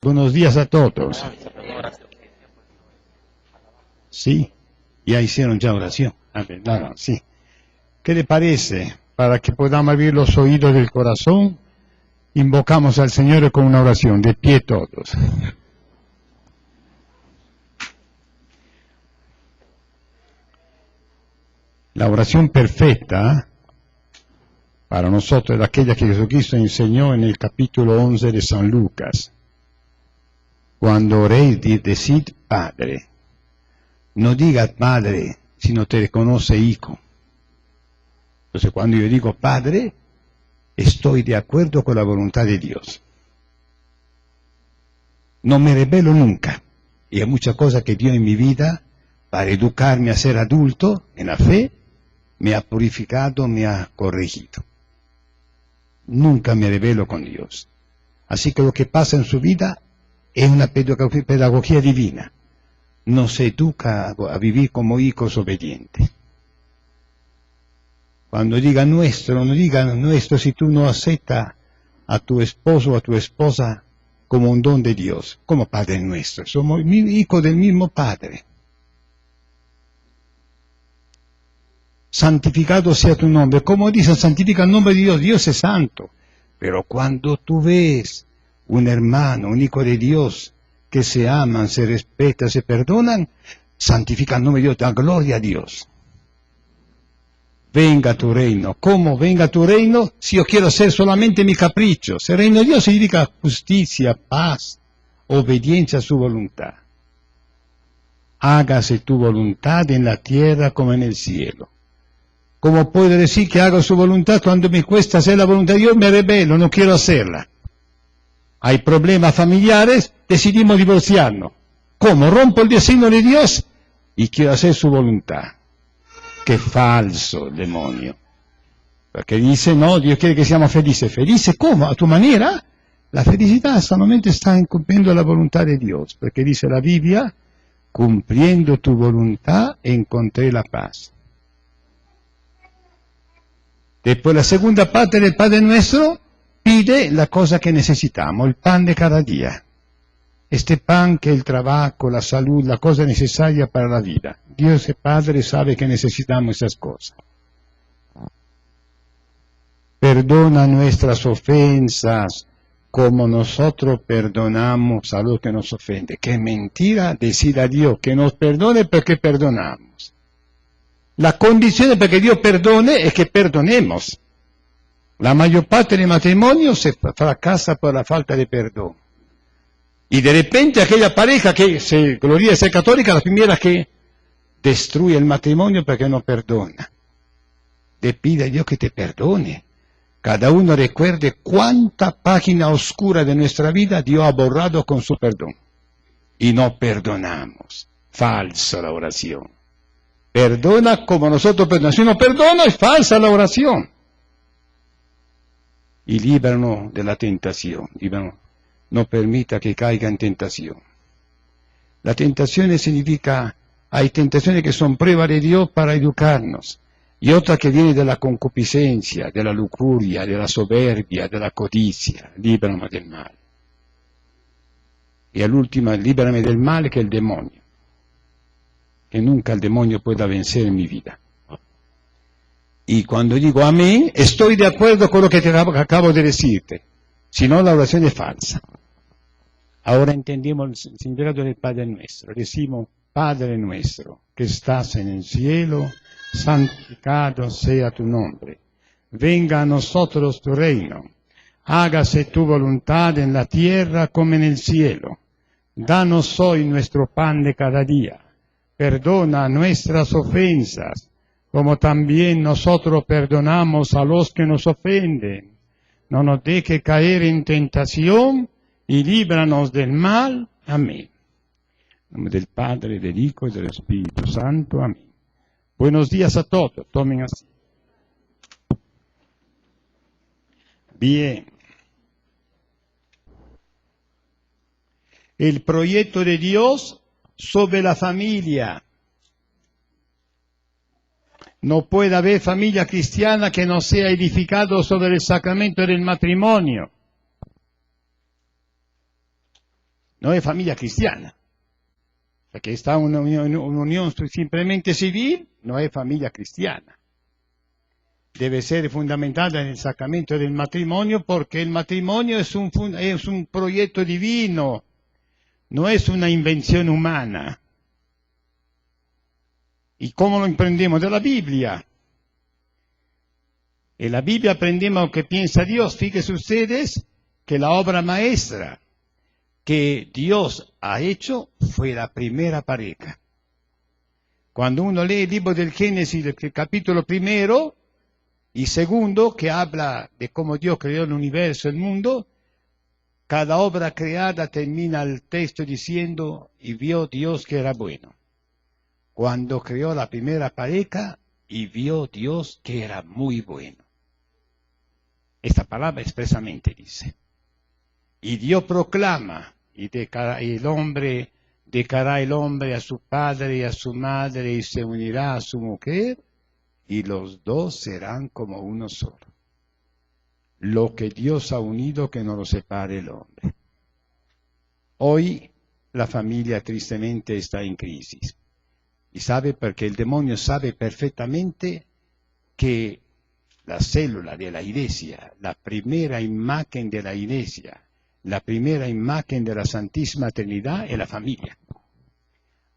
Buenos días a todos. Sí, ya hicieron ya oración. No, sí. ¿Qué le parece? Para que podamos abrir los oídos del corazón, invocamos al Señor con una oración. De pie todos. La oración perfecta para nosotros es aquella que Jesucristo enseñó en el capítulo 11 de San Lucas. Cuando oréis, decid Padre. No digas Padre si no te reconoce Hijo. Entonces cuando yo digo Padre, estoy de acuerdo con la voluntad de Dios. No me rebelo nunca. Y hay muchas cosas que Dios en mi vida, para educarme a ser adulto en la fe, me ha purificado, me ha corregido. Nunca me rebelo con Dios. Así que lo que pasa en su vida es una pedagogía divina. Nos educa a vivir como hijos obedientes. Cuando diga nuestro, no diga nuestro si tú no aceptas a tu esposo o a tu esposa como un don de Dios, como Padre nuestro. Somos hijos del mismo Padre. Santificado sea tu nombre. Como dice, santifica el nombre de Dios. Dios es santo. Pero cuando tú ves un hermano, un hijo de Dios, que se aman, se respetan, se perdonan, santifica el nombre de Dios, da gloria a Dios. Venga tu reino. ¿Cómo venga tu reino? Si yo quiero hacer solamente mi capricho. El reino de Dios significa justicia, paz, obediencia a su voluntad. Hágase tu voluntad en la tierra como en el cielo. ¿Cómo puedo decir que hago su voluntad cuando me cuesta hacer la voluntad de Dios? Me rebelo, no quiero hacerla. Hay problemas familiares, decidimos divorciarnos. ¿Cómo? Rompo el designio de Dios y quiero hacer su voluntad. ¡Qué falso el demonio! Porque dice, no, Dios quiere que seamos felices. ¿Felices cómo? ¿A tu manera? La felicidad solamente está cumpliendo la voluntad de Dios. Porque dice la Biblia, cumpliendo tu voluntad encontré la paz. Después la segunda parte del Padre Nuestro pide la cosa que necesitamos, el pan de cada día. Este pan que el trabajo, la salud, la cosa necesaria para la vida. Dios el Padre sabe que necesitamos esas cosas. Perdona nuestras ofensas como nosotros perdonamos a los que nos ofenden. Qué mentira decir a Dios que nos perdone porque perdonamos. La condición para que Dios perdone es que perdonemos. La mayor parte del matrimonio se fracasa por la falta de perdón. Y de repente aquella pareja que se gloria de ser católica, la primera que destruye el matrimonio porque no perdona. Le pide a Dios que te perdone. Cada uno recuerde cuánta página oscura de nuestra vida Dios ha borrado con su perdón. Y no perdonamos. Falsa la oración. Perdona como nosotros perdonamos. Si no perdona, es falsa la oración. Y líbranos de la tentación. Líbranos. No permita que caiga en tentación. La tentación significa, hay tentaciones que son pruebas de Dios para educarnos. Y otras que vienen de la concupiscencia, de la lujuria, de la soberbia, de la codicia. Líbranos del mal. Y al último, líbrame del mal que es el demonio. Que nunca el demonio pueda vencer en mi vida. Y cuando digo amén, estoy de acuerdo con lo que acabo de decirte. Si no, la oración es falsa. Ahora entendemos el significado del Padre Nuestro. Decimos, Padre Nuestro, que estás en el cielo, santificado sea tu nombre. Venga a nosotros tu reino. Hágase tu voluntad en la tierra como en el cielo. Danos hoy nuestro pan de cada día. Perdona nuestras ofensas, como también nosotros perdonamos a los que nos ofenden. No nos deje caer en tentación y líbranos del mal. Amén. En nombre del Padre, del Hijo y del Espíritu Santo. Amén. Buenos días a todos. Tomen así. Bien. El proyecto de Dios sobre la familia. No puede haber familia cristiana que no sea edificado sobre el sacramento del matrimonio. no es familia cristiana. Porque está una unión simplemente civil, no es familia cristiana. Debe ser fundamentada en el sacramento del matrimonio, porque el matrimonio es un proyecto divino, no es una invención humana. ¿Y cómo lo aprendemos? De la Biblia. En la Biblia aprendemos lo que piensa Dios. Fíjense ustedes que la obra maestra que Dios ha hecho fue la primera pareja. Cuando uno lee el libro del Génesis, el capítulo 1 y 2, que habla de cómo Dios creó el universo, el mundo, cada obra creada termina el texto diciendo, y vio Dios que era bueno. Cuando creó la primera pareja, y vio Dios que era muy bueno. Esta palabra expresamente dice. Y Dios proclama, y dejará el hombre a su padre y a su madre, y se unirá a su mujer, y los dos serán como uno solo. Lo que Dios ha unido, que no lo separe el hombre. Hoy la familia tristemente está en crisis. Y sabe porque el demonio sabe perfectamente que la célula de la iglesia, la primera imagen de la iglesia, la primera imagen de la Santísima Trinidad es la familia.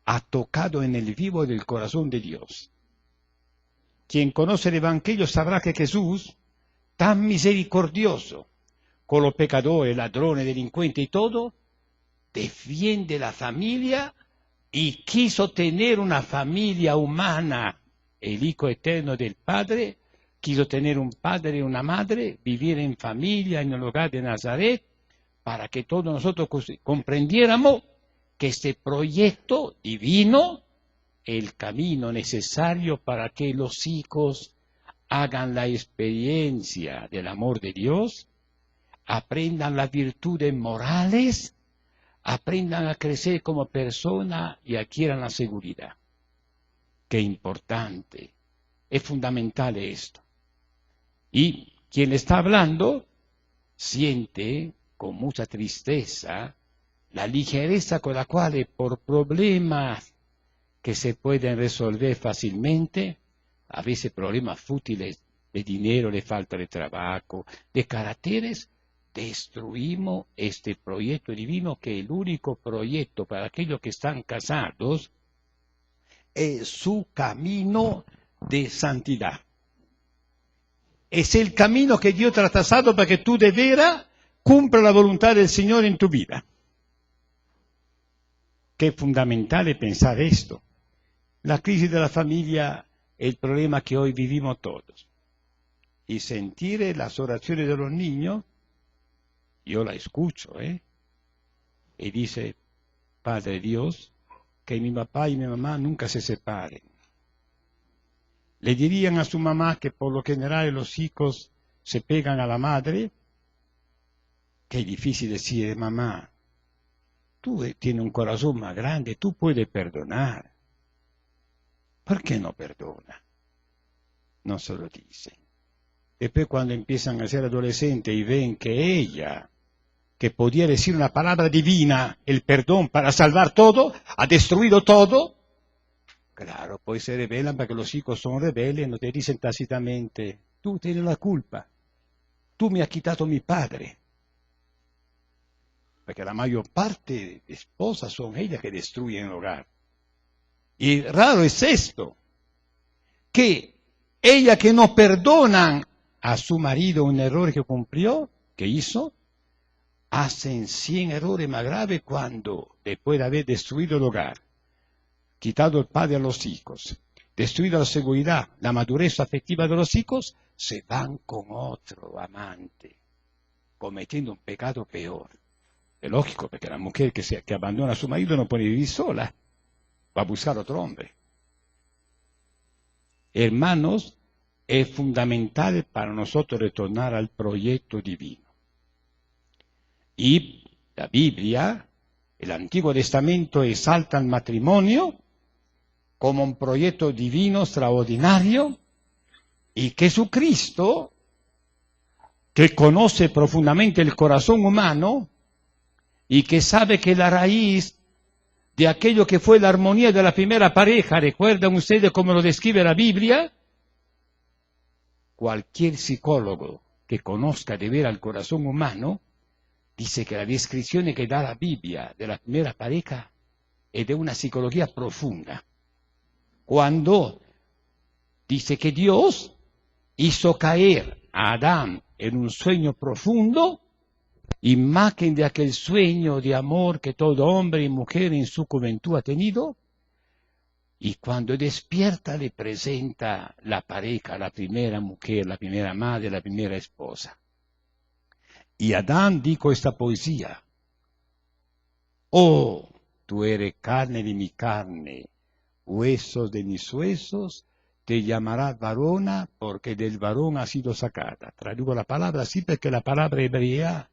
Ha tocado en el vivo del corazón de Dios. Quien conoce el Evangelio sabrá que Jesús, tan misericordioso con los pecadores, ladrones, delincuentes y todo, defiende la familia y quiso tener una familia humana. El Hijo Eterno del Padre quiso tener un padre y una madre, vivir en familia en el hogar de Nazaret, para que todos nosotros comprendiéramos que este proyecto divino es el camino necesario para que los hijos hagan la experiencia del amor de Dios, aprendan las virtudes morales, aprendan a crecer como persona y adquieran la seguridad. Qué importante, es fundamental esto. Y quien le está hablando siente con mucha tristeza la ligereza con la cual por problemas que se pueden resolver fácilmente, a veces problemas fútiles de dinero, de falta de trabajo, de caracteres, destruimos este proyecto divino, que es el único proyecto para aquellos que están casados, es su camino de santidad. Es el camino que Dios te ha trazado para que tú de veras cumpla la voluntad del Señor en tu vida. Qué fundamental es pensar esto. La crisis de la familia es el problema que hoy vivimos todos. Y sentir las oraciones de los niños, yo la escucho, y dice, Padre Dios, que mi papá y mi mamá nunca se separen. Le dirían a su mamá que por lo general los hijos se pegan a la madre. Qué difícil decir, mamá, tú tienes un corazón más grande, tú puedes perdonar. ¿Por qué no perdona? No se lo dicen. Después cuando empiezan a ser adolescentes y ven que ella, que podía decir una palabra divina, el perdón para salvar todo, ha destruido todo. Claro, pues se rebelan porque los hijos son rebeldes, no te dicen tácitamente, tú tienes la culpa, tú me has quitado mi padre. Porque la mayor parte de esposas son ellas que destruyen el hogar. Y raro es esto, que ellas que no perdonan a su marido un error que cumplió, que hizo, hacen 100 errores más graves cuando, después de haber destruido el hogar, quitado el padre a los hijos, destruido la seguridad, la madurez afectiva de los hijos, se van con otro amante, cometiendo un pecado peor. Es lógico, porque la mujer que abandona a su marido no puede vivir sola, va a buscar otro hombre. Hermanos, es fundamental para nosotros retornar al proyecto divino. Y la Biblia, el Antiguo Testamento, exalta el matrimonio como un proyecto divino extraordinario, y Jesucristo, que conoce profundamente el corazón humano, y que sabe que la raíz de aquello que fue la armonía de la primera pareja, ¿recuerdan ustedes cómo lo describe la Biblia? Cualquier psicólogo que conozca de ver al corazón humano dice que la descripción que da la Biblia de la primera pareja es de una psicología profunda. Cuando dice que Dios hizo caer a Adán en un sueño profundo, imagen de aquel sueño de amor que todo hombre y mujer en su juventud ha tenido, y cuando despierta le presenta la pareja, la primera mujer, la primera madre, la primera esposa. Y Adán dijo esta poesía: oh, tú eres carne de mi carne, huesos de mis huesos, te llamarás varona porque del varón ha sido sacada. Traduco la palabra así porque la palabra hebrea,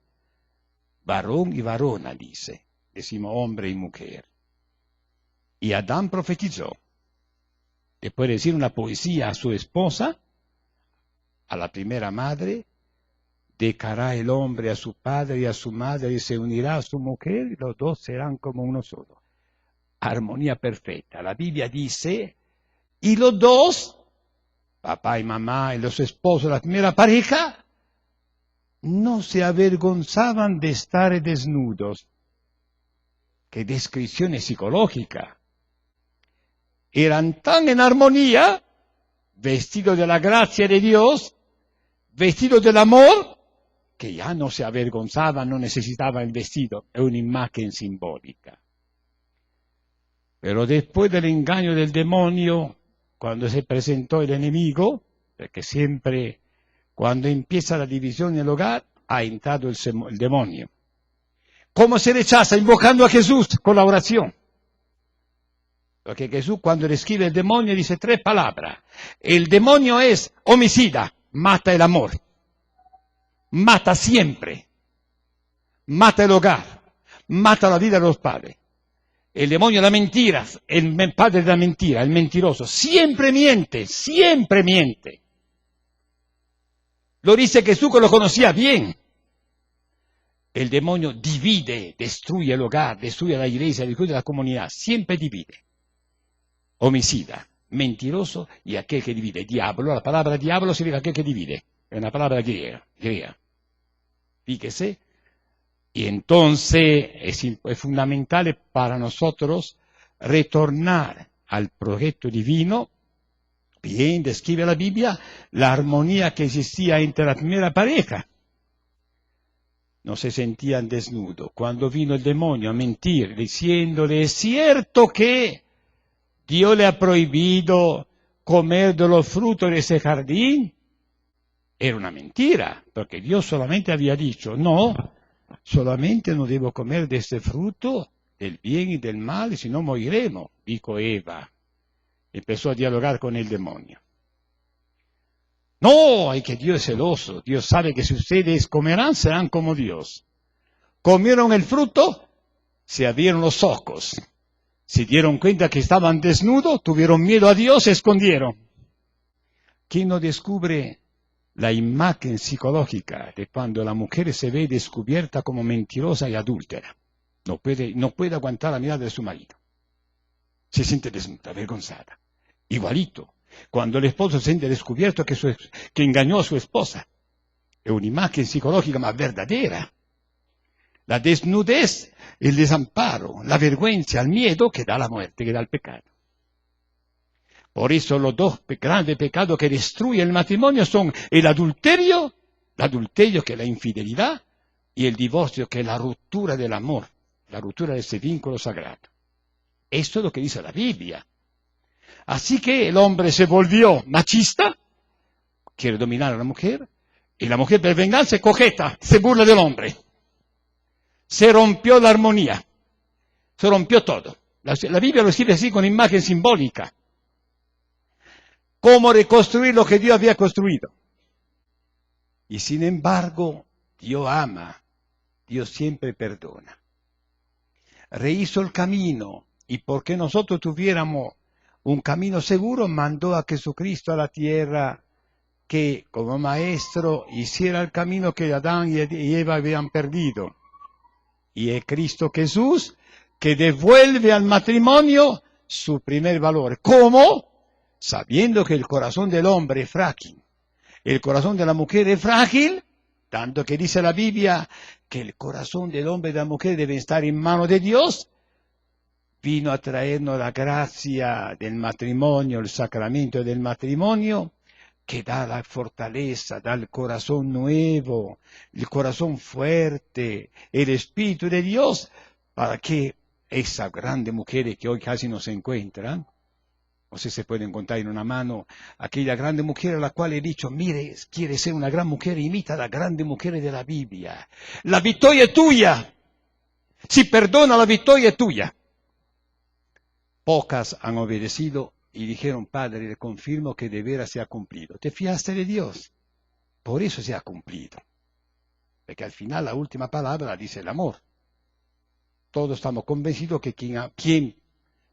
varón y varona, dice, decimos hombre y mujer. Y Adán profetizó. Después de decir una poesía a su esposa, a la primera madre, dejará el hombre a su padre y a su madre y se unirá a su mujer y los dos serán como uno solo. Armonía perfecta. La Biblia dice, y los dos, papá y mamá y los esposos de la primera pareja, no se avergonzaban de estar desnudos. Qué descripción psicológica. Eran tan en armonía, vestidos de la gracia de Dios, vestidos del amor, que ya no se avergonzaban, no necesitaban el vestido. Es una imagen simbólica. Pero después del engaño del demonio, cuando se presentó el enemigo, porque siempre cuando empieza la división en el hogar, ha entrado el demonio. ¿Cómo se rechaza? Invocando a Jesús con la oración. Porque Jesús cuando le escribe el demonio dice 3 palabras. El demonio es homicida, mata el amor, mata siempre, mata el hogar, mata la vida de los padres. El demonio es la mentira, el padre de la mentira, el mentiroso, siempre miente, siempre miente. Lo dice Jesús que lo conocía bien. El demonio divide, destruye el hogar, destruye la iglesia, destruye la comunidad, siempre divide. Homicida, mentiroso y aquel que divide. Diablo, la palabra diablo significa aquel que divide. Es una palabra griega. Fíjese. Y entonces es fundamental para nosotros retornar al proyecto divino. Bien, describe la Biblia la armonía que existía entre la primera pareja. No se sentían desnudos. Cuando vino el demonio a mentir, diciéndole, es cierto que Dios le ha prohibido comer de los frutos de ese jardín. Era una mentira, porque Dios solamente había dicho, no, solamente no debo comer de este fruto, del bien y del mal, si no moriremos, dijo Eva. Empezó a dialogar con el demonio. No, hay que Dios es celoso. Dios sabe que si ustedes comerán, serán como Dios. Comieron el fruto, se abrieron los ojos. Se dieron cuenta que estaban desnudos, tuvieron miedo a Dios, se escondieron. ¿Quién no descubre la imagen psicológica de cuando la mujer se ve descubierta como mentirosa y adúltera? No puede aguantar la mirada de su marido. Se siente desnuda, avergonzada. Igualito, cuando el esposo se siente descubierto que engañó a su esposa. Es una imagen psicológica más verdadera. La desnudez, el desamparo, la vergüenza, el miedo que da la muerte, que da el pecado. Por eso los dos grandes pecados que destruyen el matrimonio son el adulterio que es la infidelidad, y el divorcio que es la ruptura del amor, la ruptura de ese vínculo sagrado. Esto es lo que dice la Biblia. Así que el hombre se volvió machista, quiere dominar a la mujer, y la mujer per venganza cojeta, se burla del hombre. Se rompió la armonía, se rompió todo. La Biblia lo escribe así con imagen simbólica. ¿Cómo reconstruir lo que Dios había construido? Y sin embargo, Dios ama, Dios siempre perdona. Rehizo el camino, y porque nosotros tuviéramos un camino seguro, mandó a Jesucristo a la tierra que, como maestro, hiciera el camino que Adán y Eva habían perdido. Y es Cristo Jesús que devuelve al matrimonio su primer valor. ¿Cómo? Sabiendo que el corazón del hombre es frágil, el corazón de la mujer es frágil, tanto que dice la Biblia que el corazón del hombre y de la mujer debe estar en manos de Dios. Vino a traernos la gracia del matrimonio, el sacramento del matrimonio, que da la fortaleza, da el corazón nuevo, el corazón fuerte, el Espíritu de Dios, para que esas grandes mujeres que hoy casi no se encuentran, no sé si se pueden contar en una mano, aquella grande mujer a la cual he dicho, mire, quiere ser una gran mujer, imita a las grandes mujeres de la Biblia. La victoria es tuya. Si perdona, la victoria es tuya. Pocas han obedecido y dijeron, Padre, le confirmo que de veras se ha cumplido. Te fiaste de Dios. Por eso se ha cumplido. Porque al final la última palabra la dice el amor. Todos estamos convencidos que quien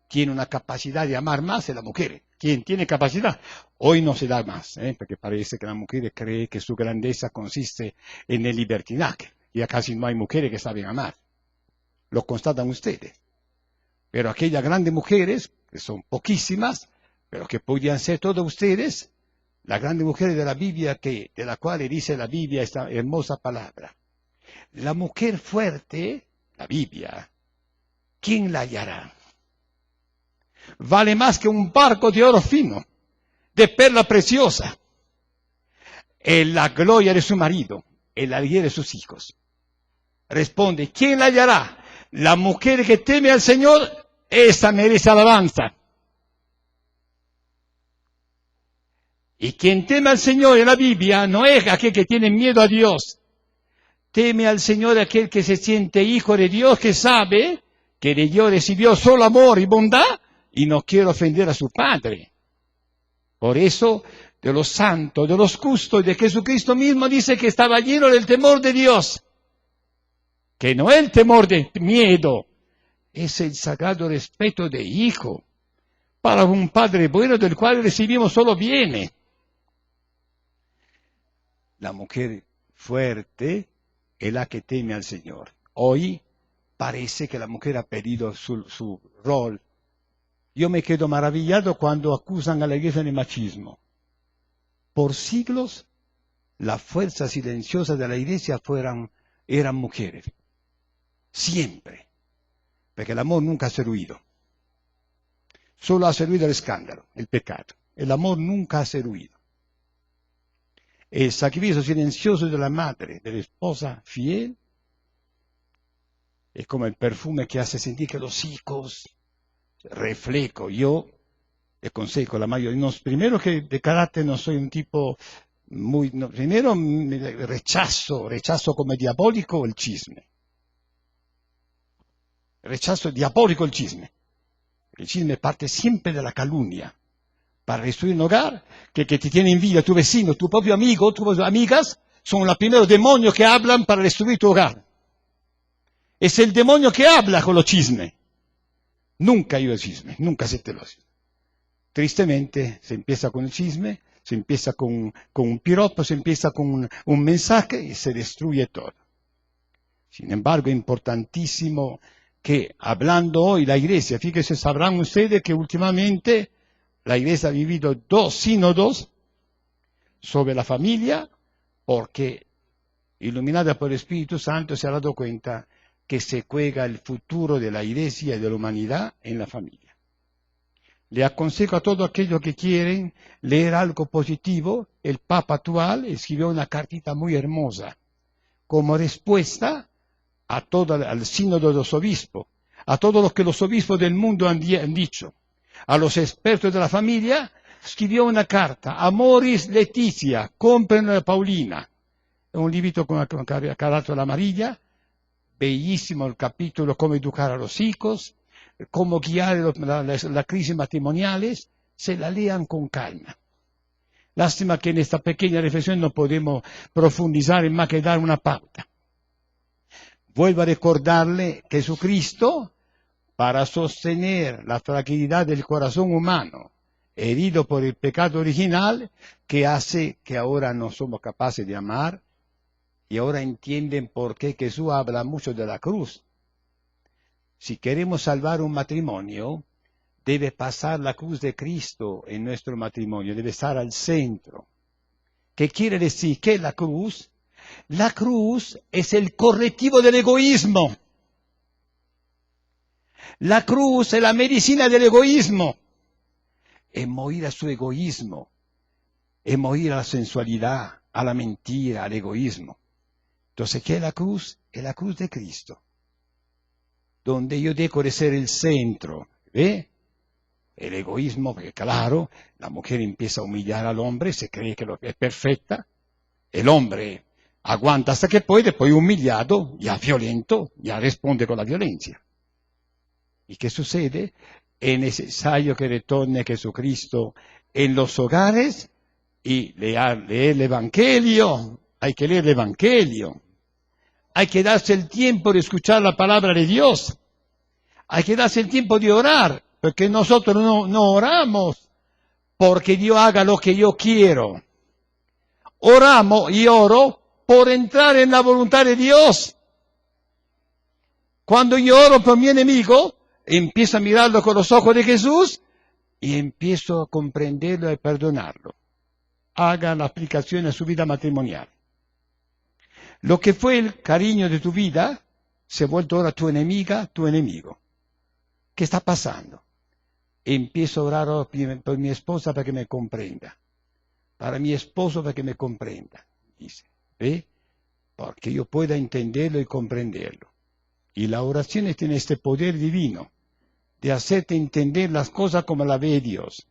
tiene una capacidad de amar más es la mujer. Quien tiene capacidad, hoy no se da más, porque parece que la mujer cree que su grandeza consiste en el libertinaje. Ya casi no hay mujeres que saben amar. Lo constatan ustedes. Pero aquellas grandes mujeres, que son poquísimas, pero que podían ser todos ustedes, las grandes mujeres de la Biblia, de la cual dice la Biblia esta hermosa palabra. La mujer fuerte, la Biblia, ¿quién la hallará? Vale más que un barco de oro fino, de perla preciosa. En la gloria de su marido, en la alegría de sus hijos. Responde, ¿quién la hallará? La mujer que teme al Señor, esa merece alabanza. Y quien teme al Señor en la Biblia no es aquel que tiene miedo a Dios. Teme al Señor aquel que se siente hijo de Dios, que sabe que de Dios recibió solo amor y bondad y no quiere ofender a su Padre. Por eso, de los santos, de los justos, de Jesucristo mismo dice que estaba lleno del temor de Dios. Que no es el temor de miedo, es el sagrado respeto de hijo para un Padre bueno del cual recibimos solo bienes. La mujer fuerte es la que teme al Señor. Hoy parece que la mujer ha perdido su rol. Yo me quedo maravillado cuando acusan a la iglesia de machismo. Por siglos, la fuerza silenciosa de la iglesia eran mujeres. Siempre. Porque el amor nunca ha servido. Solo ha servido el escándalo, el pecado. El amor nunca ha servido. El sacrificio silencioso de la madre, de la esposa fiel, es como el perfume que hace sentir que los hijos reflejo. Yo le consejo a la mayoría, primero que de carácter no soy un tipo primero rechazo como diabólico el chisme. Rechazo diabólico el chisme. El chisme parte siempre de la calumnia. Para destruir un hogar, que te tiene envidia tu vecino, tu propio amigo, tus amigas, son los primeros demonios que hablan para destruir tu hogar. Es el demonio que habla con los chismes. Nunca hay el chisme, nunca se te lo hace. Tristemente, se empieza con el chisme, se empieza con un piropo, se empieza con un mensaje y se destruye todo. Sin embargo, es importantísimo que hablando hoy la iglesia, fíjense, sabrán ustedes que últimamente la iglesia ha vivido 2 sínodos sobre la familia, porque iluminada por el Espíritu Santo se ha dado cuenta que se juega el futuro de la iglesia y de la humanidad en la familia. Le aconsejo a todos aquellos que quieren leer algo positivo, el Papa actual escribió una cartita muy hermosa, como respuesta al sínodo de los obispos, a todos los que los obispos del mundo han dicho, a los expertos de la familia, escribió una carta, Amoris Laetitia, compren a Paulina, es un librito con carátula amarilla, bellísimo el capítulo, cómo educar a los hijos, cómo guiar las crisis matrimoniales, se la lean con calma. Lástima que en esta pequeña reflexión no podemos profundizar en más que dar una pauta. Vuelvo a recordarle que Jesucristo, para sostener la fragilidad del corazón humano, herido por el pecado original, que hace que ahora no somos capaces de amar, y ahora entienden por qué Jesús habla mucho de la cruz, Si queremos salvar un matrimonio, debe pasar la cruz de Cristo en nuestro matrimonio, debe estar al centro. ¿Qué quiere decir? ¿Qué es la cruz? La cruz es el correctivo del egoísmo. La cruz es la medicina del egoísmo. Es morir a su egoísmo. Es morir a la sensualidad, a la mentira, al egoísmo. Entonces, ¿qué es la cruz? Es la cruz de Cristo. Donde yo dejo de ser el centro. ¿Ve? El egoísmo, porque claro, la mujer empieza a humillar al hombre, se cree que es perfecta. El hombre aguanta hasta que puede, poi humillado, ya violento, ya responde con la violencia. ¿Y qué sucede? Es necesario que retorne Jesucristo en los hogares y leer el Evangelio. Hay que leer el Evangelio. Hay que darse el tiempo de escuchar la palabra de Dios. Hay que darse el tiempo de orar, porque nosotros no oramos porque Dios haga lo que yo quiero. Oramos y oro por entrar en la voluntad de Dios. Cuando yo oro por mi enemigo, empiezo a mirarlo con los ojos de Jesús y empiezo a comprenderlo y perdonarlo. Haga la aplicación a su vida matrimonial. Lo que fue el cariño de tu vida se ha vuelto ahora tu enemiga, tu enemigo. ¿Qué está pasando? Empiezo a orar por mi esposa para que me comprenda. Para mi esposo para que me comprenda. Dice, ¿ve? Porque yo pueda entenderlo y comprenderlo. Y la oración tiene este poder divino de hacerte entender las cosas como la ve Dios.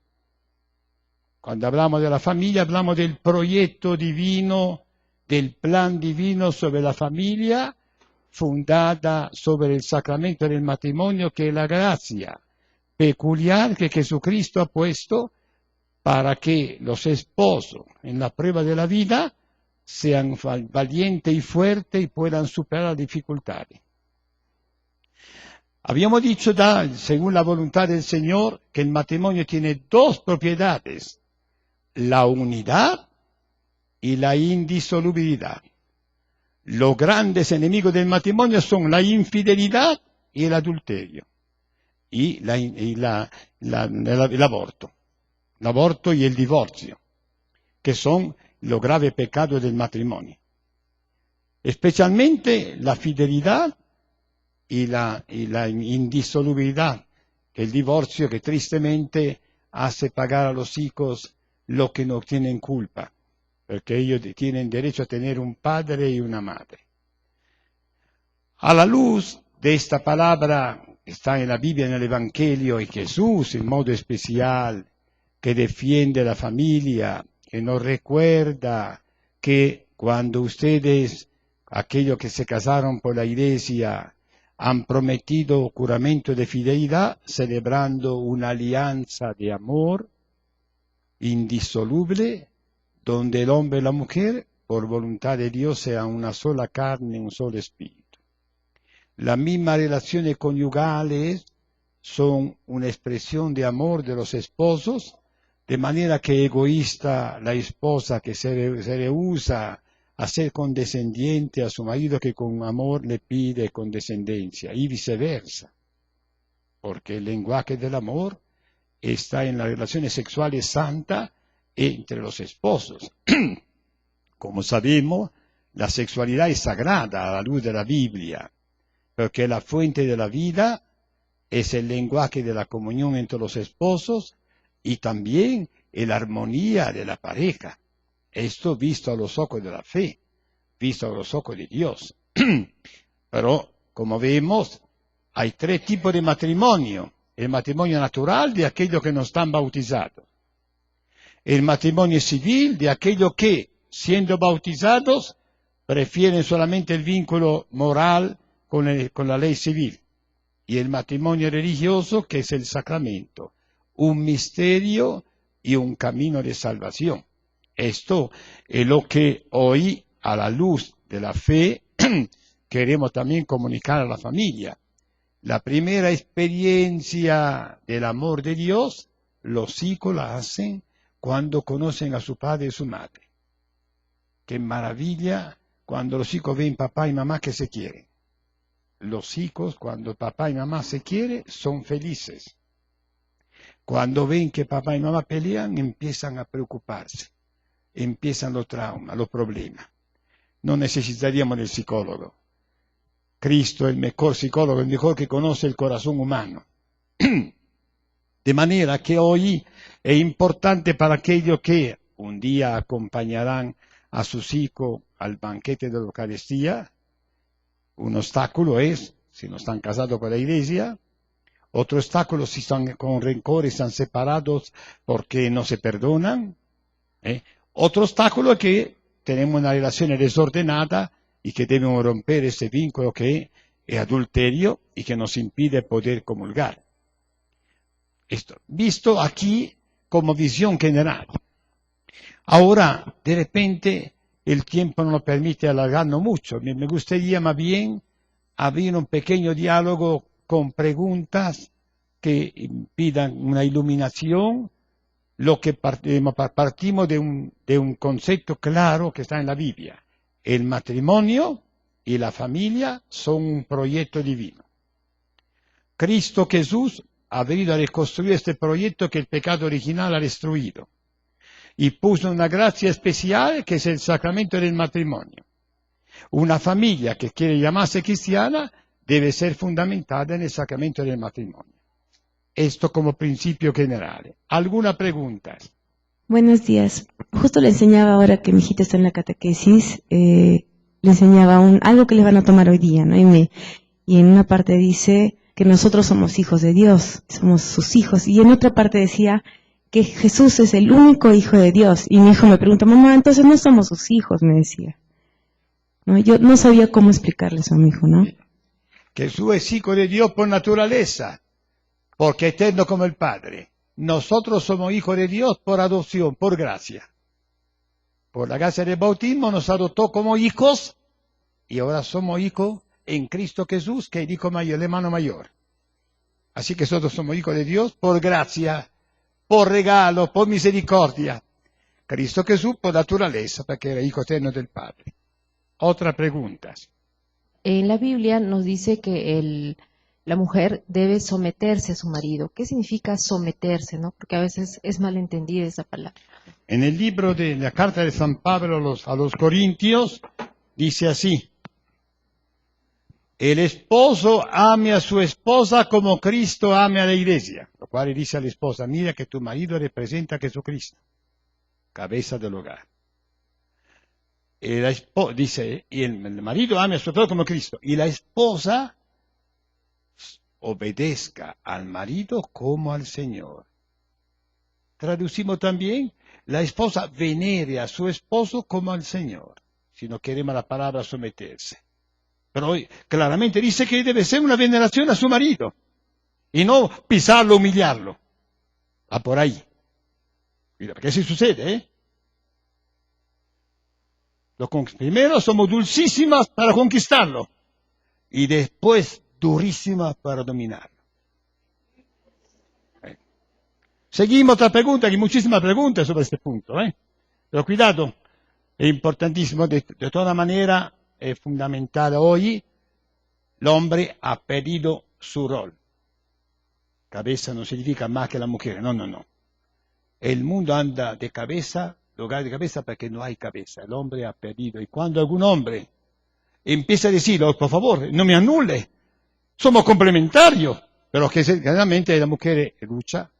Cuando hablamos de la familia, hablamos del proyecto divino, del plan divino sobre la familia, fundada sobre el sacramento del matrimonio, que es la gracia peculiar que Jesucristo ha puesto para que los esposos en la prueba de la vida sean valientes y fuertes y puedan superar las dificultades. Habíamos dicho según la voluntad del Señor, que el matrimonio tiene dos propiedades, la unidad y la indisolubilidad. Los grandes enemigos del matrimonio son la infidelidad y el adulterio, y el aborto. L'aborto y el divorcio, que son los graves pecados del matrimonio. Especialmente la fidelidad y la indisolubilidad, el divorcio que tristemente hace pagar a los hijos lo que no tienen culpa, porque ellos tienen derecho a tener un padre y una madre. A la luz de esta palabra que está en la Biblia, en el Evangelio, y Jesús en modo especial, que defiende la familia, que nos recuerda que cuando ustedes, aquellos que se casaron por la iglesia, han prometido juramento de fidelidad, celebrando una alianza de amor indisoluble, donde el hombre y la mujer, por voluntad de Dios, sean una sola carne, un solo espíritu. Las mismas relaciones conyugales son una expresión de amor de los esposos, de manera que egoísta la esposa que se rehúsa a ser condescendiente a su marido que con amor le pide condescendencia y viceversa. Porque el lenguaje del amor está en las relaciones sexuales santas entre los esposos. Como sabemos, la sexualidad es sagrada a la luz de la Biblia, porque la fuente de la vida es el lenguaje de la comunión entre los esposos y también la armonía de la pareja. Esto visto a los ojos de la fe, visto a los ojos de Dios. Pero, como vemos, hay tres tipos de matrimonio. El matrimonio natural de aquellos que no están bautizados. El matrimonio civil de aquellos que, siendo bautizados, prefieren solamente el vínculo moral con la ley civil. Y el matrimonio religioso, que es el sacramento, un misterio y un camino de salvación. Esto es lo que hoy, a la luz de la fe, queremos también comunicar a la familia. La primera experiencia del amor de Dios, los hijos la hacen cuando conocen a su padre y su madre. Qué maravilla cuando los hijos ven papá y mamá que se quieren. los hijos, cuando papá y mamá se quieren, son felices. Cuando ven que papá y mamá pelean, empiezan a preocuparse, empiezan los traumas, los problemas. No necesitaríamos del psicólogo. Cristo es el mejor psicólogo, el mejor que conoce el corazón humano. De manera que hoy es importante para aquellos que un día acompañarán a sus hijos al banquete de la Eucaristía. Un obstáculo es si no están casados con la iglesia. Otro obstáculo si están con rencor y están separados porque no se perdonan. Otro obstáculo es que tenemos una relación desordenada y que debemos romper ese vínculo que es adulterio y que nos impide poder comulgar. Esto, visto aquí como visión general. Ahora, de repente, el tiempo no nos permite alargarnos mucho. Me gustaría más bien abrir un pequeño diálogo con preguntas que pidan una iluminación. Lo que partimos de un concepto claro que está en la Biblia. El matrimonio y la familia son un proyecto divino. Cristo Jesús ha venido a reconstruir este proyecto que el pecado original ha destruido. Y puso una gracia especial que es el sacramento del matrimonio. Una familia que quiere llamarse cristiana debe ser fundamentada en el sacramento del matrimonio. Esto como principio general. ¿Alguna pregunta? Buenos días. Justo le enseñaba ahora que mi hijita está en la catequesis, le enseñaba algo que les van a tomar hoy día, ¿no? Y en una parte dice que nosotros somos hijos de Dios, somos sus hijos. Y en otra parte decía que Jesús es el único hijo de Dios. Y mi hijo me pregunta, mamá, entonces no somos sus hijos, me decía. ¿No? Yo no sabía cómo explicarle eso a mi hijo, ¿no? Jesús es hijo de Dios por naturaleza, porque es eterno como el Padre. Nosotros somos hijos de Dios por adopción, por gracia. Por la gracia del bautismo nos adoptó como hijos y ahora somos hijos en Cristo Jesús, que es el hijo mayor, el hermano mayor. Así que nosotros somos hijos de Dios por gracia, por regalo, por misericordia. Cristo Jesús por naturaleza, porque era hijo eterno del Padre. Otra pregunta. En la Biblia nos dice que la mujer debe someterse a su marido. ¿Qué significa someterse, no? Porque a veces es malentendida esa palabra. En el libro de la carta de San Pablo a los Corintios, dice así: el esposo ame a su esposa como Cristo ame a la iglesia. Lo cual dice a la esposa, mira que tu marido representa a Jesucristo, cabeza del hogar. Dice, y el marido ame a su esposa como Cristo. Y la esposa obedezca al marido como al Señor. Traducimos también, la esposa venere a su esposo como al Señor, si no queremos la palabra someterse. Pero hoy claramente dice que debe ser una veneración a su marido, y no pisarlo, humillarlo. Va por ahí. Mira, porque así sucede, ¿eh? Primero somos dulcísimas para conquistarlo, y después durísimas para dominarlo. Seguimos otra pregunta, hay muchísimas preguntas sobre este punto, pero cuidado, es importantísimo, de toda manera es fundamental hoy, el hombre ha perdido su rol. Cabeza no significa más que la mujer, no. El mundo anda de cabeza, lugar de cabeza, porque no hay cabeza, el hombre ha perdido. Y cuando algún hombre empieza a decir, oh, por favor, no me anule, somos complementarios, pero que generalmente la mujer lucha,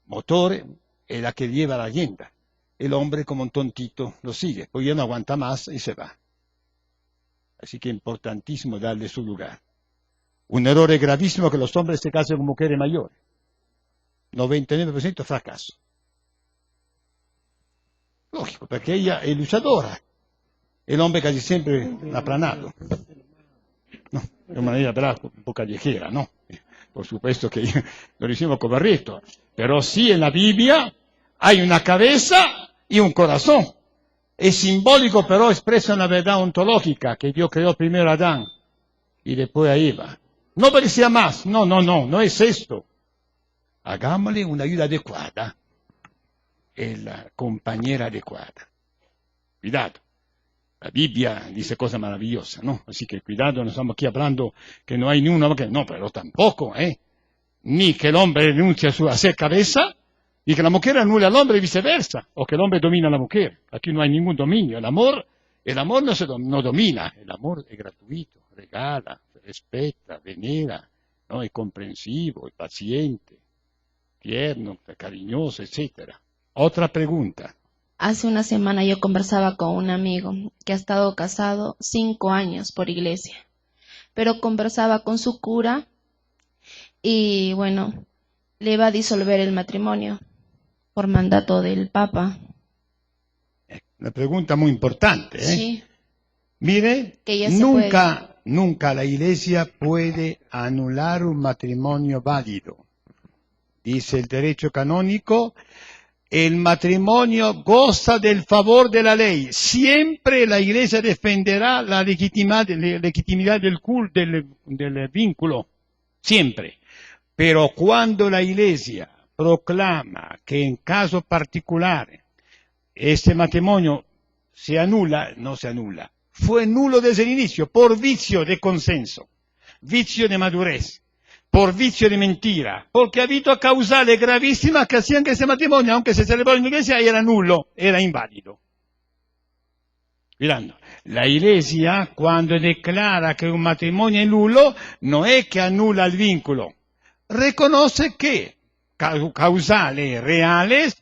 motor, es la que lleva la agenda. El hombre como un tontito lo sigue, porque ya no aguanta más y se va. Así que es importantísimo darle su lugar. Un error gravísimo que los hombres se casen con mujeres mayores. 99% fracaso. Lógico, porque ella es luchadora. El hombre casi siempre aplanado. No, de manera brava, un poco callejera, ¿no? Por supuesto que lo hicimos correcto. Pero sí, en la Biblia hay una cabeza y un corazón. Es simbólico, pero expresa una verdad ontológica, que Dios creó primero a Adán y después a Eva. No parecía más, no es esto. Hagámosle una ayuda adecuada, es la compañera adecuada. Cuidado. La Biblia dice cosas maravillosas, ¿no? Así que cuidado, no estamos aquí hablando que no hay ni uno, no, pero tampoco, ni que el hombre renuncie a ser cabeza, y que la mujer anule al hombre y viceversa, o que el hombre domina a la mujer. Aquí no hay ningún dominio. El amor no domina, el amor es gratuito, regala, respeta, venera, ¿no? Es comprensivo, es paciente, tierno, cariñoso, etcétera. Otra pregunta. Hace una semana yo conversaba con un amigo que ha estado casado 5 años por iglesia, pero conversaba con su cura y bueno, le va a disolver el matrimonio por mandato del Papa. Una pregunta muy importante. Sí. Mire, Que ya se nunca la Iglesia puede anular un matrimonio válido. Dice el derecho canónico, el matrimonio goza del favor de la ley. Siempre la Iglesia defenderá la legitimidad del vínculo. Siempre. Pero cuando la Iglesia proclama que en caso particular este matrimonio se anula, no se anula. Fue nulo desde el inicio, por vicio de consenso, vicio de madurez, por vicio de mentira, porque ha habido causales gravísimas que hacían que ese matrimonio, aunque se celebró en la iglesia, era nulo, era inválido. Mirando, la iglesia cuando declara que un matrimonio es nulo, no es que anula el vínculo, reconoce que causales reales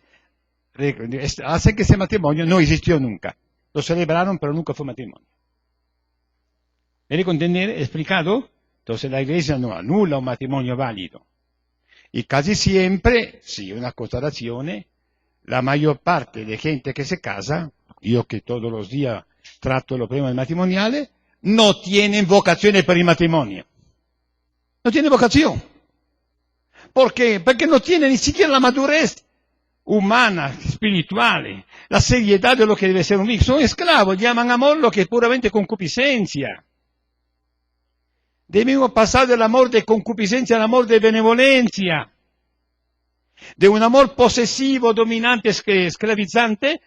hace que ese matrimonio no existió nunca. Lo celebraron, pero nunca fue matrimonio. ¿Me dejo entender? ¿Explicado? Entonces la iglesia no anula un matrimonio válido. Y casi siempre, sí, una constatazione, la mayor parte de gente que se casa, yo que todos los días trato los problemas matrimoniales, no tienen vocaciones para el matrimonio. No tienen vocación. ¿Por qué? Porque no tienen ni siquiera la madurez humana, espiritual, la seriedad de lo que debe ser un hijo. Son esclavos, llaman amor lo que es puramente concupiscencia. Debemos pasar del amor de concupiscencia al amor de benevolencia, de un amor posesivo, dominante, esclavizante,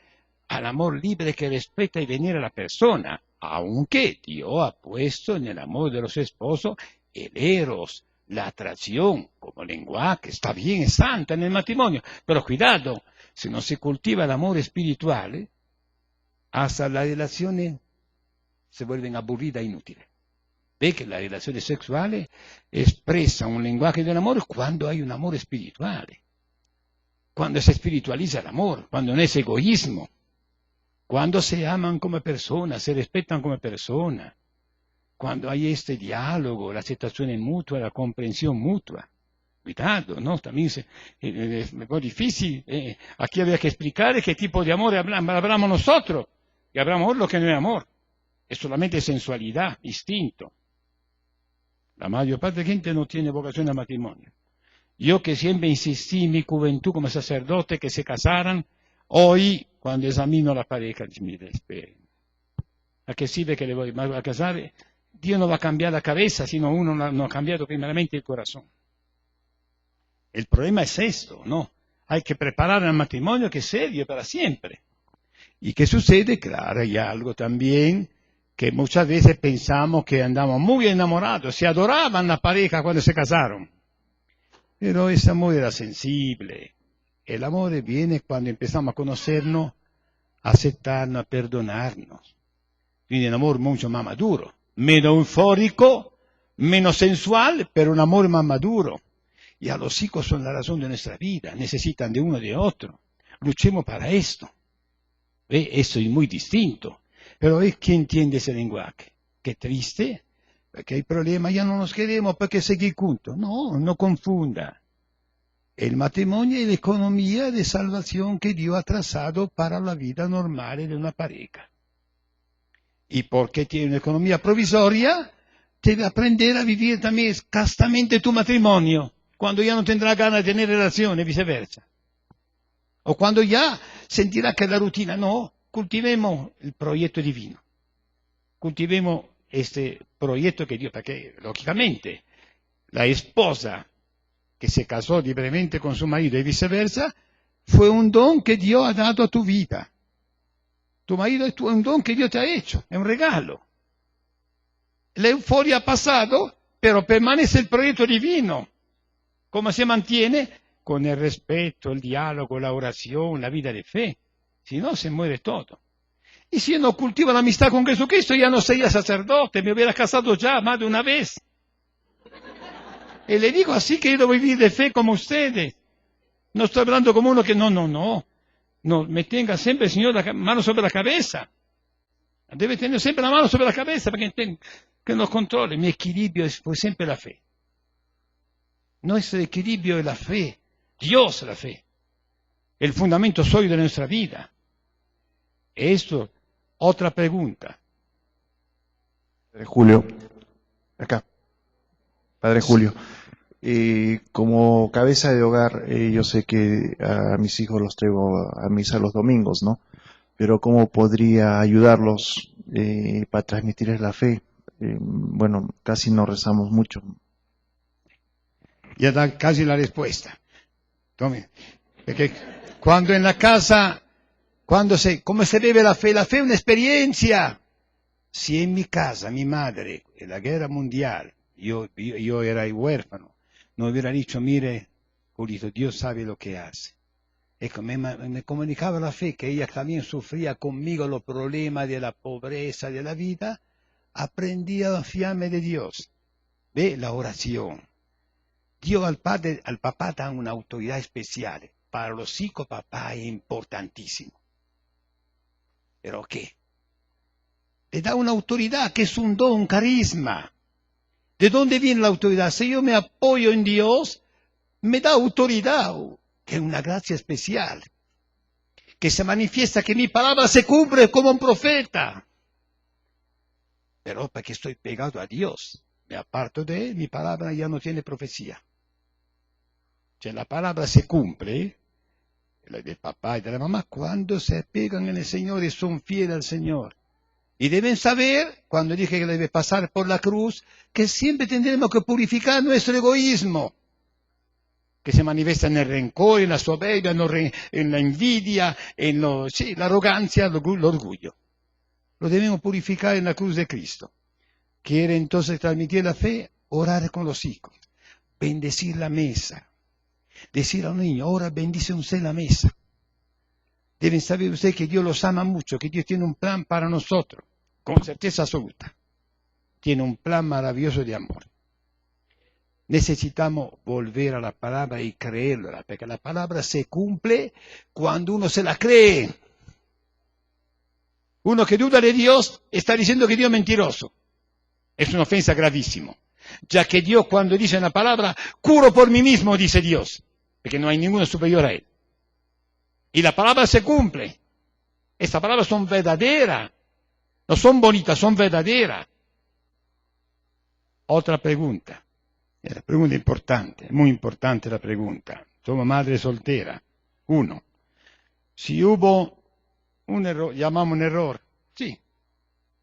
al amor libre que respeta y venera a la persona, aunque Dios ha puesto en el amor de los esposos el eros, la atracción como lenguaje, está bien, es santa en el matrimonio, pero cuidado, si no se cultiva el amor espiritual, hasta las relaciones se vuelven aburridas e inútiles. Ve que las relaciones sexuales expresan un lenguaje del amor cuando hay un amor espiritual, cuando se espiritualiza el amor, cuando no es egoísmo, cuando se aman como personas, se respetan como personas, cuando hay este diálogo, la aceptación mutua, la comprensión mutua. Cuidado, ¿no? También es muy difícil. Aquí había que explicar qué tipo de amor hablamos nosotros. Y hablamos lo que no es amor. Es solamente sensualidad, instinto. La mayor parte de la gente no tiene vocación al matrimonio. Yo que siempre insistí en mi juventud como sacerdote que se casaran, hoy cuando examino a la pareja, digo, mire, esperen. ¿A qué sirve que le voy a casar? Dios no va a cambiar la cabeza, sino uno no ha cambiado primeramente el corazón. El problema es esto, ¿no? Hay que preparar el matrimonio que es serio para siempre. ¿Y qué sucede? Claro, hay algo también que muchas veces pensamos que andamos muy enamorados, se adoraban la pareja cuando se casaron. Pero ese amor era sensible. El amor viene cuando empezamos a conocernos, a aceptarnos, a perdonarnos. Viene un amor mucho más maduro, menos eufórico, menos sensual, pero un amor más maduro. Y a los hijos son la razón de nuestra vida, necesitan de uno y de otro. Luchemos para esto. ¿Ve? Eso es muy distinto. Pero es que entiende ese lenguaje. Qué triste, porque hay problemas, ya no nos queremos porque seguir juntos. No, no confunda. El matrimonio es la economía de salvación que Dios ha trazado para la vida normal de una pareja. Y porque tiene una economía provisoria, debe aprender a vivir también castamente tu matrimonio, cuando ya no tendrá ganas de tener relaciones, viceversa. O cuando ya sentirá que la rutina, no, cultivemos el proyecto divino. Cultivemos este proyecto que Dios, porque lógicamente la esposa que se casó libremente con su marido y viceversa, fue un don que Dios ha dado a tu vida. Tu marido es un don que Dios te ha hecho, es un regalo. La euforia ha pasado, pero permanece el proyecto divino. ¿Cómo se mantiene? Con el respeto, el diálogo, la oración, la vida de fe. Si no, se muere todo. Y si yo no cultivo la amistad con Jesucristo, ya no sería sacerdote, me hubiera casado ya más de una vez. Y le digo así, querido, vivir de fe como ustedes. No estoy hablando como uno que no, me tenga siempre, Señor, la mano sobre la cabeza. Debe tener siempre la mano sobre la cabeza para que nos controle. Mi equilibrio fue siempre la fe. Nuestro equilibrio es la fe. Dios es la fe. El fundamento sólido de nuestra vida. Esto, otra pregunta. Padre Julio, acá. Padre Julio, como cabeza de hogar, yo sé que a mis hijos los traigo a misa los domingos, ¿no? Pero ¿cómo podría ayudarlos para transmitirles la fe? Bueno, casi no rezamos mucho. Ya da casi la respuesta. Tome. Porque cuando en la casa, ¿cómo se vive la fe? La fe es una experiencia. Si en mi casa, mi madre, en la guerra mundial, yo era huérfano, no hubiera dicho, mire, Julito, Dios sabe lo que hace. Ecco, me comunicaba la fe, que ella también sufría conmigo los problemas de la pobreza de la vida, aprendí a fiarme de Dios. Ve la oración. Dios al papá da una autoridad especial. Para los hijos, papá es importantísimo. ¿Pero qué? Le da una autoridad que es un don, un carisma. ¿De dónde viene la autoridad? Si yo me apoyo en Dios, me da autoridad, que es una gracia especial, que se manifiesta que mi palabra se cumple como un profeta. Pero porque estoy pegado a Dios, me aparto de Él, mi palabra ya no tiene profecía. Si la palabra se cumple, la del papá y de la mamá, cuando se pegan en el Señor y son fieles al Señor. Y deben saber, cuando dije que debe pasar por la cruz, que siempre tendremos que purificar nuestro egoísmo, que se manifiesta en el rencor, en la soberbia, en la envidia, en la arrogancia, el orgullo. Lo debemos purificar en la cruz de Cristo. ¿Quiere entonces transmitir la fe? Orar con los hijos, bendecir la mesa, decir a un niño, ahora bendice usted la mesa. Deben saber ustedes que Dios los ama mucho, que Dios tiene un plan para nosotros, con certeza absoluta. Tiene un plan maravilloso de amor. Necesitamos volver a la palabra y creerla, porque la palabra se cumple cuando uno se la cree. Uno que duda de Dios está diciendo que Dios es mentiroso. Es una ofensa gravísima. Ya que Dios, cuando dice en la palabra, curo por mí mismo, dice Dios, porque no hay ninguno superior a Él. Y la palabra se cumple. Estas palabras son verdaderas. No son bonitas, son verdaderas. Otra pregunta. La pregunta importante, muy importante la pregunta. Somos madre soltera. 1. Si hubo un error, llamamos un error, sí.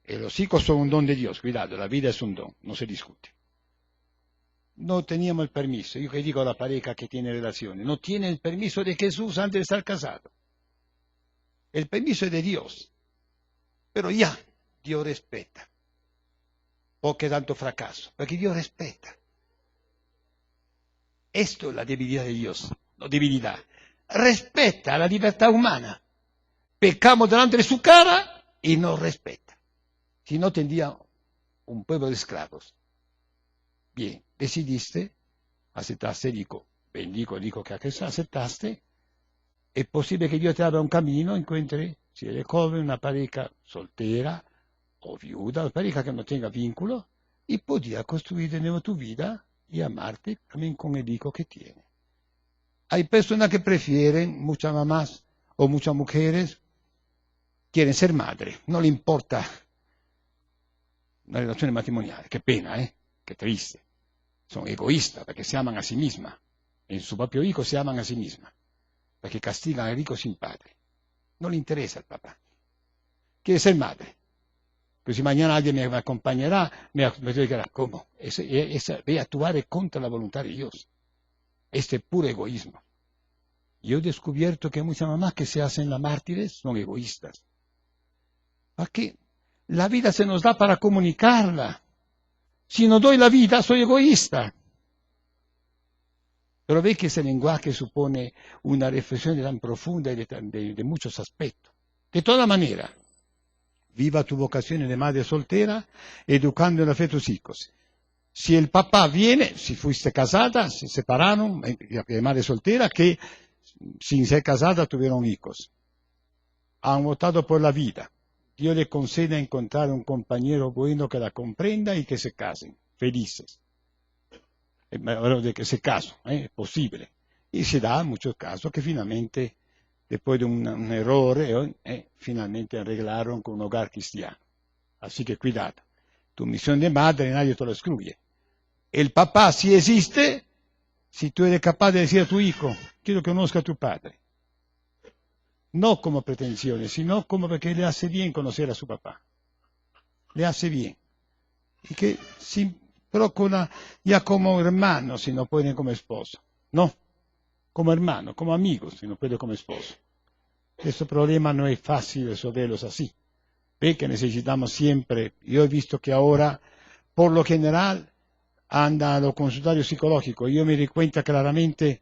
Los hijos son un don de Dios, cuidado, la vida es un don, no se discute. No teníamos el permiso, yo que digo a la pareja que tiene relaciones, no tiene el permiso de Jesús antes de estar casado. El permiso es de Dios, pero ya, Dios respeta. ¿Por qué tanto fracaso? Porque Dios respeta. Esto es la debilidad de Dios, no debilidad. Respeta la libertad humana. Pecamos delante de su cara y no respeta. Si no, tendría un pueblo de esclavos. Bien, decidiste, aceptaste, bendigo el hijo que aceptaste. Es posible que Dios te abra un camino, encuentre, si eres joven, una pareja soltera o viuda, una pareja que no tenga vínculo, y podría construir de nuevo tu vida y amarte también con el hijo que tiene. Hay personas que prefieren, muchas mamás o muchas mujeres, quieren ser madre, no le importa una relación matrimonial. Qué pena, qué triste. Son egoístas porque se aman a sí mismas. En su propio hijo se aman a sí mismas. Porque castigan al hijo sin padre. No le interesa al papá. Quiere ser madre. Pero si mañana alguien me acompañará, me dirá, ¿cómo? Ve a actuar contra la voluntad de Dios. Este puro egoísmo. Yo he descubierto que muchas mamás que se hacen las mártires son egoístas. Porque la vida se nos da para comunicarla. Si no doy la vida, soy egoísta. Pero ve que ese lenguaje supone una reflexión tan profunda y de muchos aspectos. De toda manera, viva tu vocación de madre soltera, educando en la fe a tus hijos. Si el papá viene, si fuiste casada, se separaron, de madre soltera, que sin ser casada tuvieron hijos. Han optado por la vida. Dios le concede encontrar un compañero bueno que la comprenda y que se casen, felices. De que se casen, es posible. Y se da muchos casos que finalmente, después de un error, finalmente arreglaron con un hogar cristiano. Así que cuidado. Tu misión de madre nadie te lo excluye. El papá sí existe si tú eres capaz de decir a tu hijo, quiero que conozca a tu padre. No como pretensiones, sino como porque le hace bien conocer a su papá. Le hace bien. Y que pero ya como hermano, si no pueden como esposo. No, como hermano, como amigos, si no pueden como esposo. Este problema no es fácil resolverlos así. Ve que necesitamos siempre, yo he visto que ahora, por lo general, anda a los consultorios psicológicos. Yo me di cuenta claramente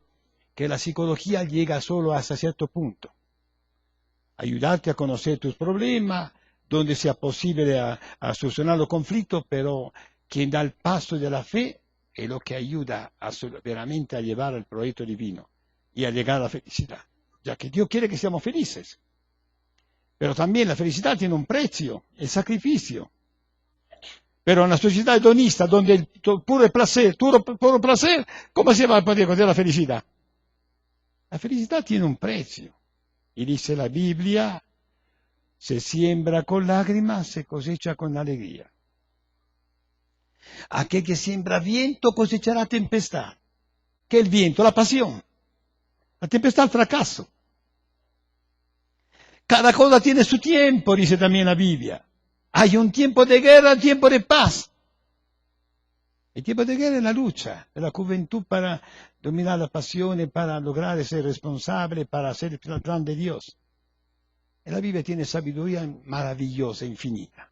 que la psicología llega solo hasta cierto punto. Ayudarte a conocer tus problemas, donde sea posible a solucionar los conflictos, pero quien da el paso de la fe es lo que ayuda veramente a llevar al proyecto divino y a llegar a la felicidad, ya que Dios quiere que seamos felices. Pero también la felicidad tiene un precio, el sacrificio. Pero en una sociedad hedonista, donde el puro placer, ¿cómo se va a poder conseguir la felicidad? La felicidad tiene un precio. Y dice la Biblia, se siembra con lágrimas, se cosecha con alegría. Aquel que siembra viento cosechará tempestad. ¿Qué es el viento? La pasión. La tempestad, el fracaso. Cada cosa tiene su tiempo, dice también la Biblia. Hay un tiempo de guerra, un tiempo de paz. El tiempo de guerra es la lucha de la juventud para dominar las pasiones, para lograr ser responsable, para hacer el plan de Dios. Y la Biblia tiene sabiduría maravillosa, infinita.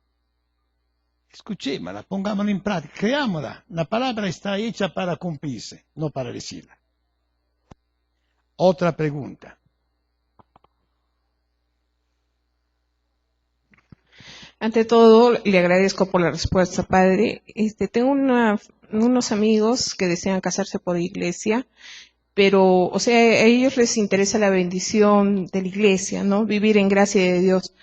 Escuchémosla, pongámosla en práctica, creámosla. La palabra está hecha para cumplirse, no para decirla. Otra pregunta. Ante todo, le agradezco por la respuesta, padre. Tengo unos amigos que desean casarse por iglesia, pero, o sea, a ellos les interesa la bendición de la iglesia, ¿no? Vivir en gracia de Dios.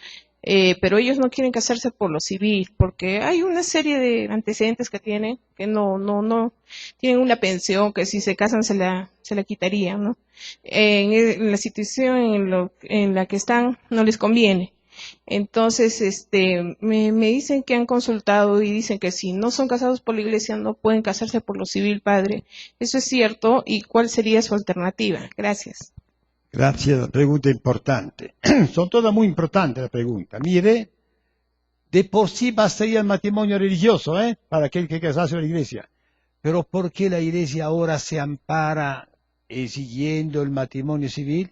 Pero ellos no quieren casarse por lo civil, porque hay una serie de antecedentes que tienen, que no tienen una pensión que si se casan se la quitarían, ¿no? En la situación en la que están no les conviene. Entonces, me dicen que han consultado y dicen que si no son casados por la iglesia no pueden casarse por lo civil, padre. ¿Eso es cierto? ¿Y cuál sería su alternativa? Gracias. Gracias, la pregunta importante. Son todas muy importantes las preguntas. Mire, de por sí bastaría el matrimonio religioso, para aquel que casase en la iglesia. Pero ¿por qué la iglesia ahora se ampara exigiendo el matrimonio civil?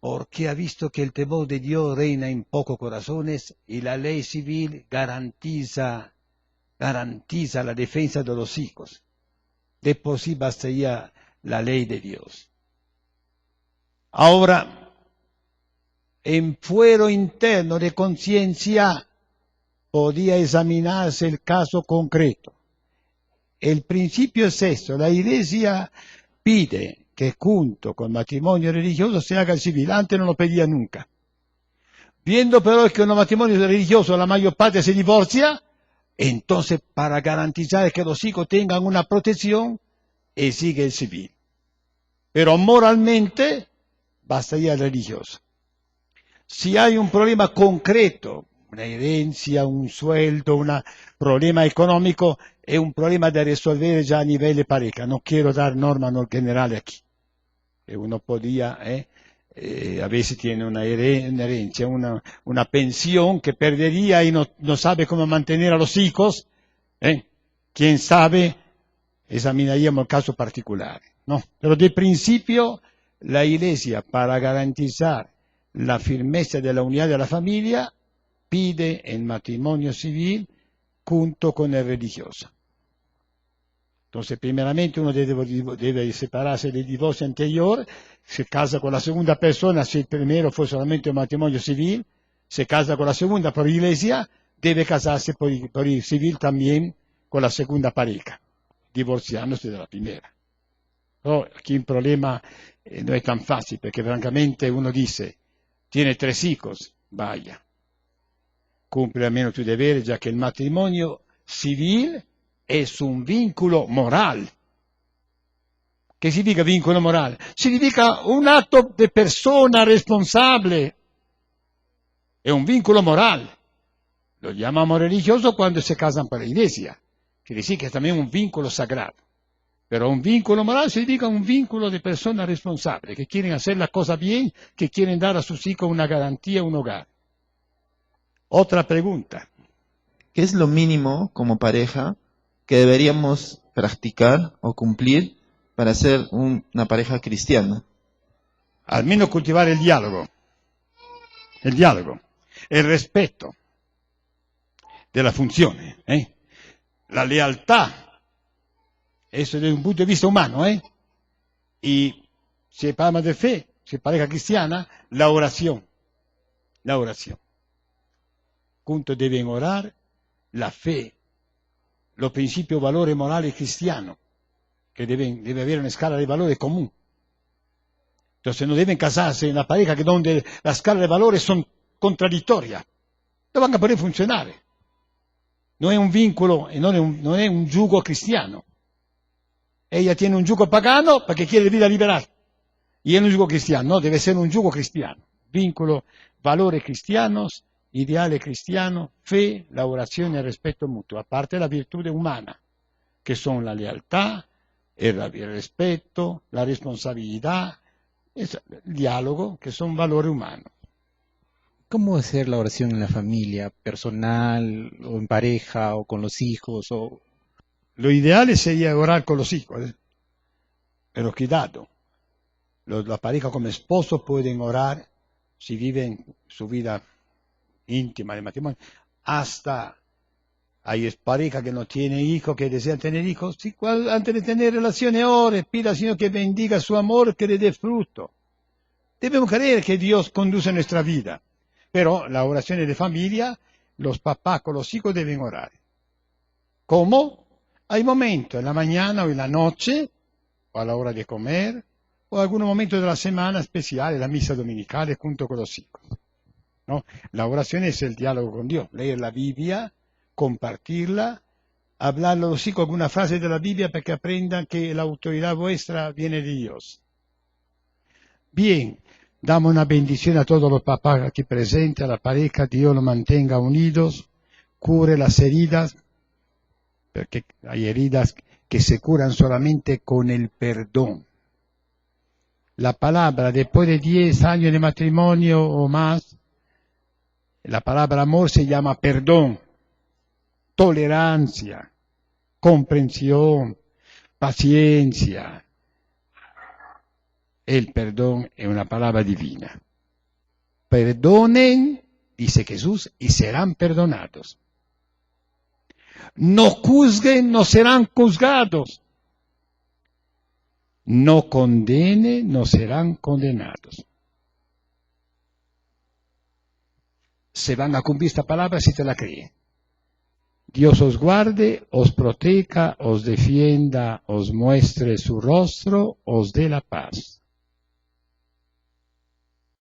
Porque ha visto que el temor de Dios reina en pocos corazones y la ley civil garantiza la defensa de los hijos. De por sí bastaría la ley de Dios. Ahora, en fuero interno de conciencia, podía examinarse el caso concreto. El principio es esto: la iglesia pide que junto con matrimonio religioso se haga el civil. Antes no lo pedía nunca. Viendo pero que en los matrimonios religiosos la mayor parte se divorcia, entonces para garantizar que los hijos tengan una protección, exige el civil. Pero moralmente bastaría el religioso. Si hay un problema concreto, una herencia, un sueldo, un problema económico, es un problema de resolver ya a nivel de pareja. No quiero dar normas generales aquí. Uno podía, a veces tiene una herencia, una pensión que perdería y no sabe cómo mantener a los hijos. Quién sabe, examinaríamos el caso particular, ¿no? Pero de principio, la iglesia, para garantizar la firmeza de la unidad de la familia, pide el matrimonio civil junto con el religioso. Entonces, primeramente uno debe separarse del divorcio anterior, se casa con la segunda persona, si el primero fue solamente un matrimonio civil, se casa con la segunda por iglesia, debe casarse por civil también con la segunda pareja, divorciándose de la primera. Pero aquí el problema no es tan fácil, porque francamente uno dice, tiene 3 hijos, vaya, cumple almeno tu deber, ya que el matrimonio civil es un vínculo moral. ¿Qué significa vínculo moral? Significa un acto de persona responsable. Es un vínculo moral. Lo llamamos religioso cuando se casan por la iglesia. Quiere decir que es también un vínculo sagrado. Pero un vínculo moral significa un vínculo de personas responsables, que quieren hacer la cosa bien, que quieren dar a sus hijos una garantía, un hogar. Otra pregunta. ¿Qué es lo mínimo como pareja que deberíamos practicar o cumplir para ser una pareja cristiana? Al menos cultivar el diálogo, el respeto de las funciones, la lealtad, eso desde un punto de vista humano, y si hablamos de fe, si es pareja cristiana, la oración, juntos deben orar la fe, los principios, valores morales cristianos, que debe haber una escala de valores común. Entonces no deben casarse en la pareja que donde la escala de valores son contradictorias. No van a poder funcionar. No es un vínculo, no es un yugo cristiano. Ella tiene un yugo pagano porque quiere vida liberal. Y es un yugo cristiano, no, debe ser un yugo cristiano. Vínculo, valores cristianos, ideales cristianos, fe, la oración y el respeto mutuo. Aparte la virtud humana, que son la lealtad, el respeto, la responsabilidad, el diálogo, que son valores humanos. ¿Cómo hacer la oración en la familia, personal, o en pareja, o con los hijos? Lo ideal sería orar con los hijos, pero cuidado. La pareja como esposos pueden orar si viven su vida íntima de matrimonio. Hasta hay pareja que no tiene hijos, que desean tener hijos. Si antes de tener relaciones, ore, pida al Señor que bendiga su amor, que le dé fruto. Debemos creer que Dios conduce nuestra vida. Pero las oraciones de familia, los papás con los hijos deben orar. ¿Cómo? Hay momentos, en la mañana o en la noche, o a la hora de comer, o algunos momentos de la semana especiales, la misa dominical junto con los hijos. ¿No? La oración es el diálogo con Dios, leer la Biblia, compartirla, hablarle a los hijos alguna frase de la Biblia para que aprendan que la autoridad vuestra viene de Dios. Bien, damos una bendición a todos los papás aquí presentes, a la pareja, Dios los mantenga unidos, cure las heridas, porque hay heridas que se curan solamente con el perdón. La palabra, después de 10 años de matrimonio o más, la palabra amor se llama perdón, tolerancia, comprensión, paciencia. El perdón es una palabra divina. Perdonen, dice Jesús, y serán perdonados. No juzguen, no serán juzgados. No condenen, no serán condenados. Se van a cumplir esta palabra si te la creen. Dios os guarde, os proteja, os defienda, os muestre su rostro, os dé la paz.